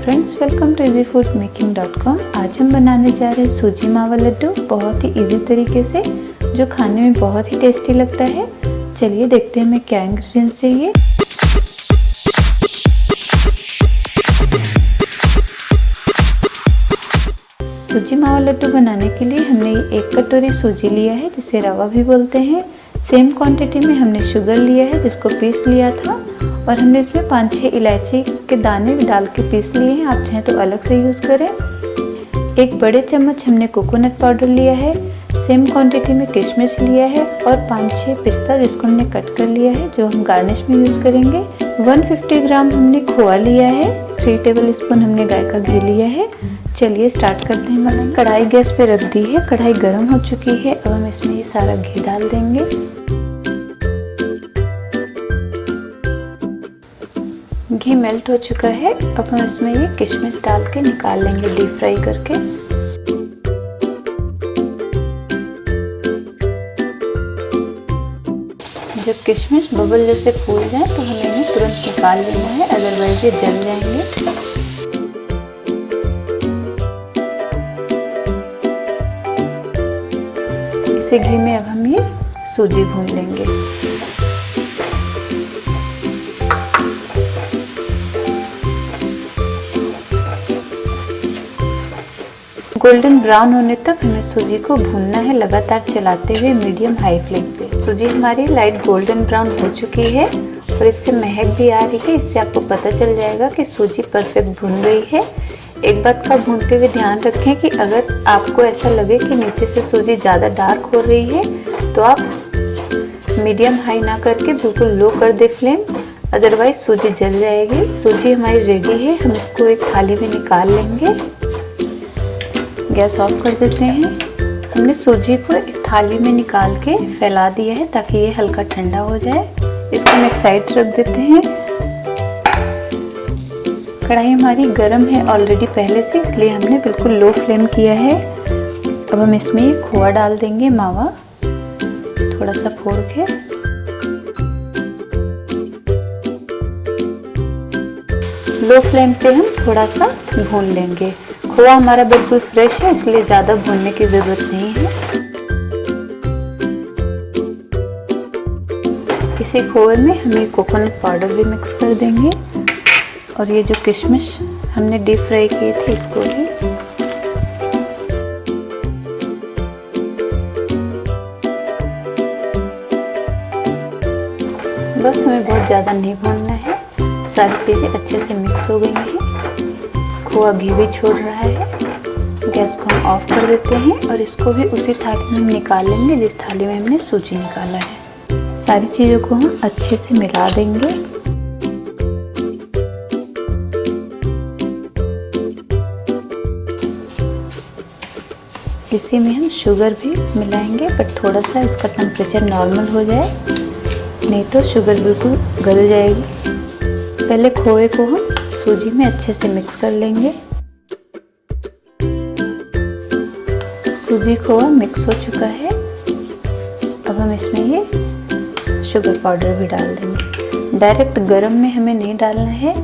Friends, welcome to easyfoodmaking.com। आज हम बनाने जा रहे हैं सूजी मावा लड्डू, बहुत ही इजी तरीके से, जो खाने में बहुत ही टेस्टी लगता है। चलिए देखते हैं हमें क्या इंग्रेडिएंट्स चाहिए। सूजी मावा लड्डू बनाने के लिए हमने 1 कटोरी सूजी लिया है, जिसे रवा भी बोलते हैं। सेम क्वांटिटी में हमने शुगर लिया है, जिसको पीस लिया था, और हमने इसमें 5-6 इलायची के दाने भी डाल के पीस लिए हैं। आप चाहें तो अलग से यूज़ करें। 1 बड़े चम्मच हमने कोकोनट पाउडर लिया है। सेम क्वांटिटी में किशमिश लिया है और 5-6 पिस्ता, जिसको हमने कट कर लिया है, जो हम गार्निश में यूज़ करेंगे। 150 ग्राम हमने खोआ लिया है। 3 टेबल स्पून हमने गाय का घी लिया है। चलिए स्टार्ट करते हैं बनाना। कढ़ाई गैस पे रख दी है, कढ़ाई गर्म हो चुकी है। अब हम इसमें ये सारा घी डाल देंगे। घी मेल्ट हो चुका है। अब हम इसमें ये किशमिश डाल के निकाल लेंगे डीप फ्राई करके। जब किशमिश बबल जैसे फूल जाए तो हमें इन्हें तुरंत निकाल लेना है, अदरवाइज ये जल जाएंगे। इसी घी में अब हम ये सूजी भून लेंगे। गोल्डन ब्राउन होने तक हमें सूजी को भूनना है, लगातार चलाते हुए मीडियम हाई फ्लेम पे। सूजी हमारी लाइट गोल्डन ब्राउन हो चुकी है और इससे महक भी आ रही है। इससे आपको पता चल जाएगा कि सूजी परफेक्ट भुन गई है। एक बात का भूनते हुए ध्यान रखें कि अगर आपको ऐसा लगे कि नीचे से सूजी ज़्यादा डार्क हो रही है, तो आप मीडियम हाई ना करके बिल्कुल लो कर दे फ्लेम, अदरवाइज सूजी जल जाएगी। सूजी हमारी रेडी है, हम इसको एक थाली में निकाल लेंगे। गैस ऑफ कर देते हैं। हमने सूजी को एक थाली में निकाल के फैला दिया है ताकि ये हल्का ठंडा हो जाए। इसको हम एक साइड रख देते हैं। कढ़ाई हमारी गर्म है ऑलरेडी पहले से, इसलिए हमने बिल्कुल लो फ्लेम किया है। अब हम इसमें खोआ डाल देंगे, मावा थोड़ा सा फोड़ के। लो फ्लेम पे हम थोड़ा सा भून लेंगे। खोआ हमारा बिल्कुल फ्रेश है, इसलिए ज़्यादा भूनने की ज़रूरत नहीं है। इसी खोए में हम ये कोकोनट पाउडर भी मिक्स कर देंगे, और ये जो किशमिश हमने डीप फ्राई किए थे इसको भी। बस हमें बहुत ज़्यादा नहीं भूनना है, सारी चीज़ें अच्छे से मिक्स हो गई हैं। खोआ घी भी छोड़ रहा है। गैस को हम ऑफ कर देते हैं और इसको भी उसी थाली में हम निकाल लेंगे जिस थाली में हमने सूजी निकाला है। सारी चीज़ों को हम अच्छे से मिला देंगे। इसी में हम शुगर भी मिलाएंगे, बट थोड़ा सा इसका टेम्परेचर नॉर्मल हो जाए, नहीं तो शुगर बिल्कुल गल जाएगी। पहले खोए को हम सूजी में अच्छे से मिक्स कर लेंगे। सूजी खोआ मिक्स हो चुका है। अब हम इसमें ये शुगर पाउडर भी डाल देंगे। डायरेक्ट गरम में हमें नहीं डालना है,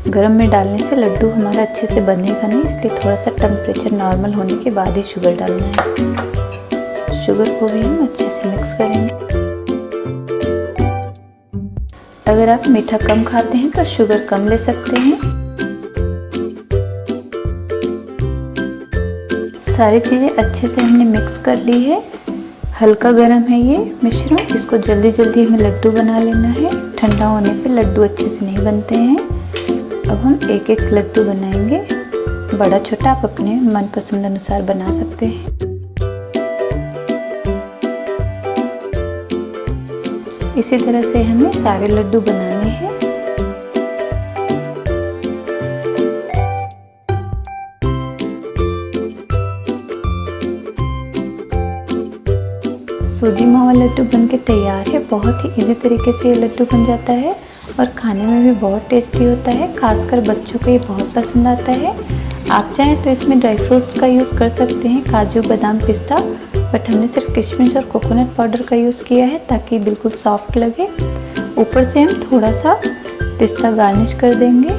गरम में डालने से लड्डू हमारा अच्छे से बनेगा नहीं, इसलिए थोड़ा सा टेम्परेचर नॉर्मल होने के बाद ही शुगर डालना है। शुगर को भी हम अच्छे से मिक्स करेंगे। अगर आप मीठा कम खाते हैं तो शुगर कम ले सकते हैं। सारी चीज़ें अच्छे से हमने मिक्स कर ली है। हल्का गर्म है ये मिश्रण, इसको जल्दी जल्दी हमें लड्डू बना लेना है। ठंडा होने पे लड्डू अच्छे से नहीं बनते हैं। अब हम एक एक लड्डू बनाएंगे, बड़ा छोटा आप अपने मनपसंद अनुसार बना सकते हैं। इसी तरह से हमें सारे लड्डू बनाने हैं। सूजी मावा लड्डू बनके तैयार है। बहुत ही इजी तरीके से ये लड्डू बन जाता है और खाने में भी बहुत टेस्टी होता है। खासकर बच्चों को ये बहुत पसंद आता है। आप चाहें तो इसमें ड्राई फ्रूट्स का यूज़ कर सकते हैं, काजू, बादाम, पिस्ता, बट हमने सिर्फ किशमिश और कोकोनट पाउडर का यूज़ किया है ताकि बिल्कुल सॉफ्ट लगे। ऊपर से हम थोड़ा सा पिस्ता गार्निश कर देंगे।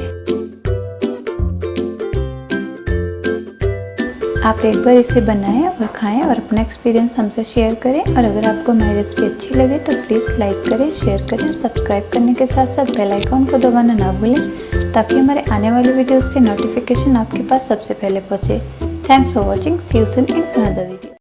आप एक बार इसे बनाएं और खाएं और अपना एक्सपीरियंस हमसे शेयर करें। और अगर आपको हमारी रेसिपी अच्छी लगे तो प्लीज़ लाइक करें, शेयर करें और सब्सक्राइब करने के साथ साथ बेल आइकॉन को दबाना ना भूलें ताकि हमारे आने वाले वीडियोज़ के नोटिफिकेशन आपके पास सबसे पहले पहुँचे। Thanks for watching. See you soon in another video.